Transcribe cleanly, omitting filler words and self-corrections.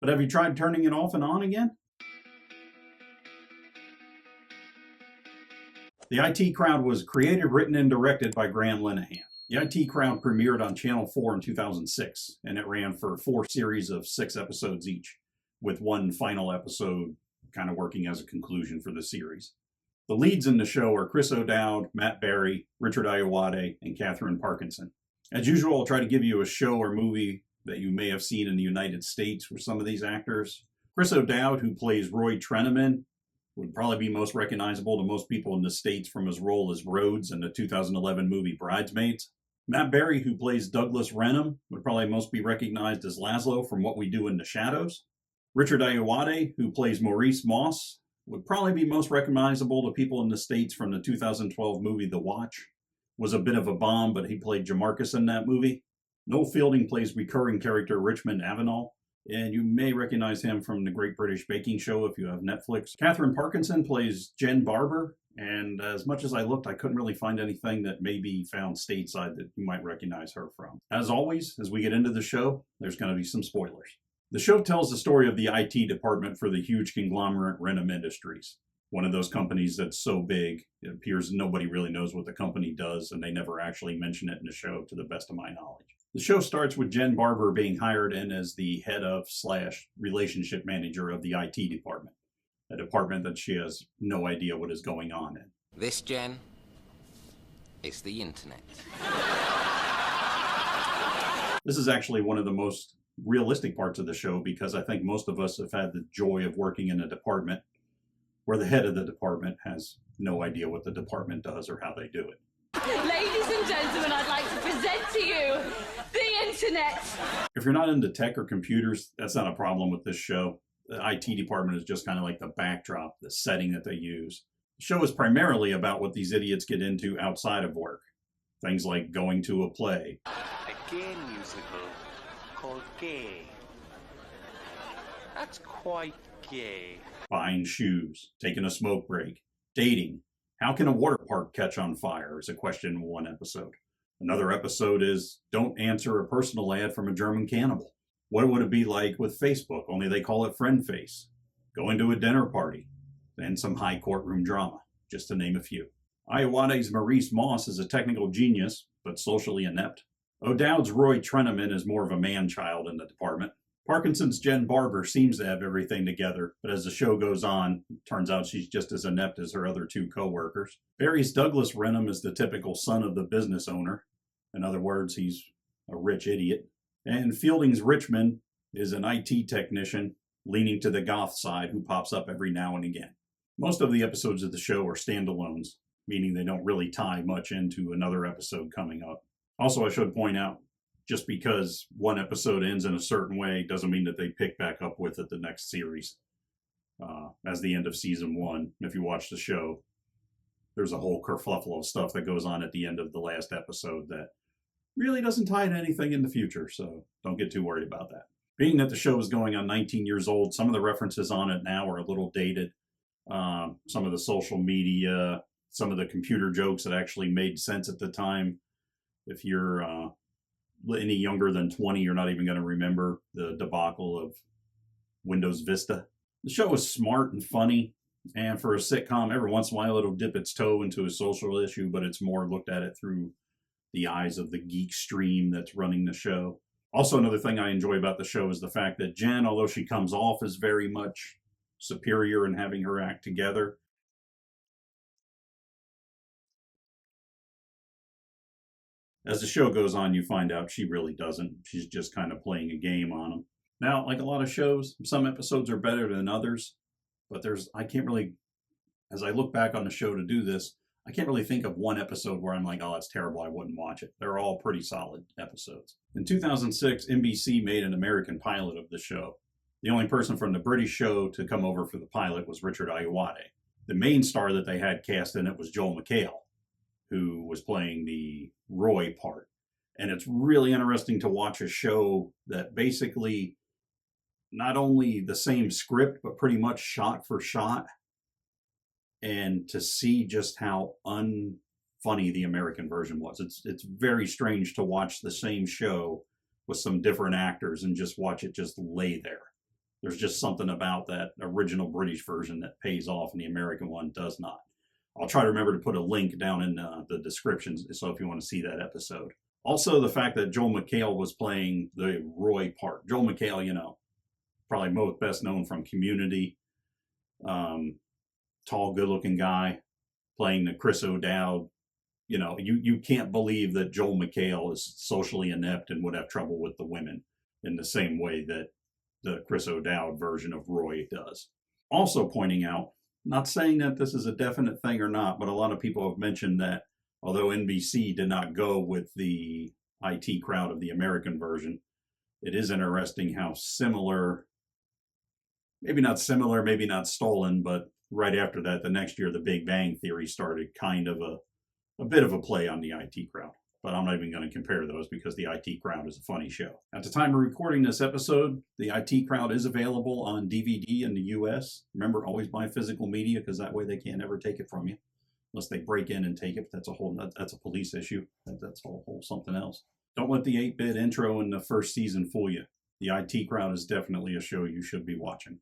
But have you tried turning it off and on again? The IT Crowd was created, written, and directed by Graham Linehan. The IT Crowd premiered on Channel 4 in 2006, and it ran for 4 series of 6 episodes each, with one final episode kind of working as a conclusion for the series. The leads in the show are Chris O'Dowd, Matt Berry, Richard Ayoade, and Katherine Parkinson. As usual, I'll try to give you a show or movie that you may have seen in the United States with some of these actors. Chris O'Dowd, who plays Roy Treneman, would probably be most recognizable to most people in the States from his role as Rhodes in the 2011 movie Bridesmaids. Matt Berry, who plays Douglas Renham, would probably most be recognized as Laszlo from What We Do in the Shadows. Richard Ayoade, who plays Maurice Moss, would probably be most recognizable to people in the States from the 2012 movie The Watch. Was a bit of a bomb, but he played Jamarcus in that movie. Noel Fielding plays recurring character Richmond Avenel, and you may recognize him from the Great British Baking Show if you have Netflix. Katherine Parkinson plays Jen Barber, and as much as I looked, I couldn't really find anything that may be found stateside that you might recognize her from. As always, as we get into the show, there's going to be some spoilers. The show tells the story of the IT department for the huge conglomerate Renham Industries, one of those companies that's so big, it appears nobody really knows what the company does, and they never actually mention it in the show, to the best of my knowledge. The show starts with Jen Barber being hired in as the head of / relationship manager of the IT department, a department that she has no idea what is going on in. This, Jen, is the internet. This is actually one of the most realistic parts of the show, because I think most of us have had the joy of working in a department where the head of the department has no idea what the department does or how they do it. Ladies and gentlemen, I'd like to present to you the internet. If you're not into tech or computers, that's not a problem with this show. The IT department is just kind of like the backdrop, the setting that they use. The show is primarily about what these idiots get into outside of work. Things like going to a play. A gay musical called Gay. That's quite gay. Buying shoes, taking a smoke break, dating. How can a water park catch on fire is a question in one episode. Another episode is don't answer a personal ad from a German cannibal. What would it be like with Facebook, only they call it friend face? Going to a dinner party, and some high courtroom drama, just to name a few. Ayoade's Maurice Moss is a technical genius, but socially inept. O'Dowd's Roy Treneman is more of a man-child in the department. Parkinson's Jen Barber seems to have everything together, but as the show goes on, it turns out she's just as inept as her other 2 co-workers. Barry's Douglas Renham is the typical son of the business owner. In other words, he's a rich idiot. And Fielding's Richmond is an IT technician leaning to the goth side who pops up every now and again. Most of the episodes of the show are standalones, meaning they don't really tie much into another episode coming up. Also, I should point out, just because one episode ends in a certain way doesn't mean that they pick back up with it the next series. As the end of season 1, if you watch the show, there's a whole kerfluffle of stuff that goes on at the end of the last episode that really doesn't tie to anything in the future, so don't get too worried about that. Being that the show is going on 19 years old, some of the references on it now are a little dated. Some of the social media, some of the computer jokes that actually made sense at the time. If you're any younger than 20, you're not even going to remember the debacle of Windows Vista. The show is smart and funny, and for a sitcom, every once in a while it'll dip its toe into a social issue, but it's more looked at it through the eyes of the geek stream that's running the show. Also, another thing I enjoy about the show is the fact that Jen, although she comes off as very much superior in having her act together, as the show goes on, you find out she really doesn't. She's just kind of playing a game on them. Now, like a lot of shows, some episodes are better than others, but I can't really, as I look back on the show to do this, I can't really think of one episode where I'm like, oh, that's terrible, I wouldn't watch it. They're all pretty solid episodes. In 2006, NBC made an American pilot of the show. The only person from the British show to come over for the pilot was Richard Ayoade. The main star that they had cast in it was Joel McHale, who was playing the Roy part. And it's really interesting to watch a show that basically not only the same script, but pretty much shot for shot, and to see just how unfunny the American version was. It's very strange to watch the same show with some different actors and just watch it just lay there. There's just something about that original British version that pays off and the American one does not. I'll try to remember to put a link down in the descriptions, so if you want to see that episode. Also, the fact that Joel McHale was playing the Roy part. Joel McHale, you know, probably most best known from Community. Tall, good-looking guy playing the Chris O'Dowd. You know, you can't believe that Joel McHale is socially inept and would have trouble with the women in the same way that the Chris O'Dowd version of Roy does. Also pointing out, not saying that this is a definite thing or not, but a lot of people have mentioned that although NBC did not go with the IT crowd of the American version, it is interesting how similar, maybe not similar, maybe not stolen, but right after that, the next year, The Big Bang Theory started kind of a bit of a play on the IT crowd. But I'm not even going to compare those because the IT Crowd is a funny show. At the time of recording this episode, the IT Crowd is available on DVD in the US. Remember, always buy physical media because that way they can't ever take it from you. Unless they break in and take it. That's a police issue. That's a whole something else. Don't let the 8-bit intro in the first season fool you. The IT Crowd is definitely a show you should be watching.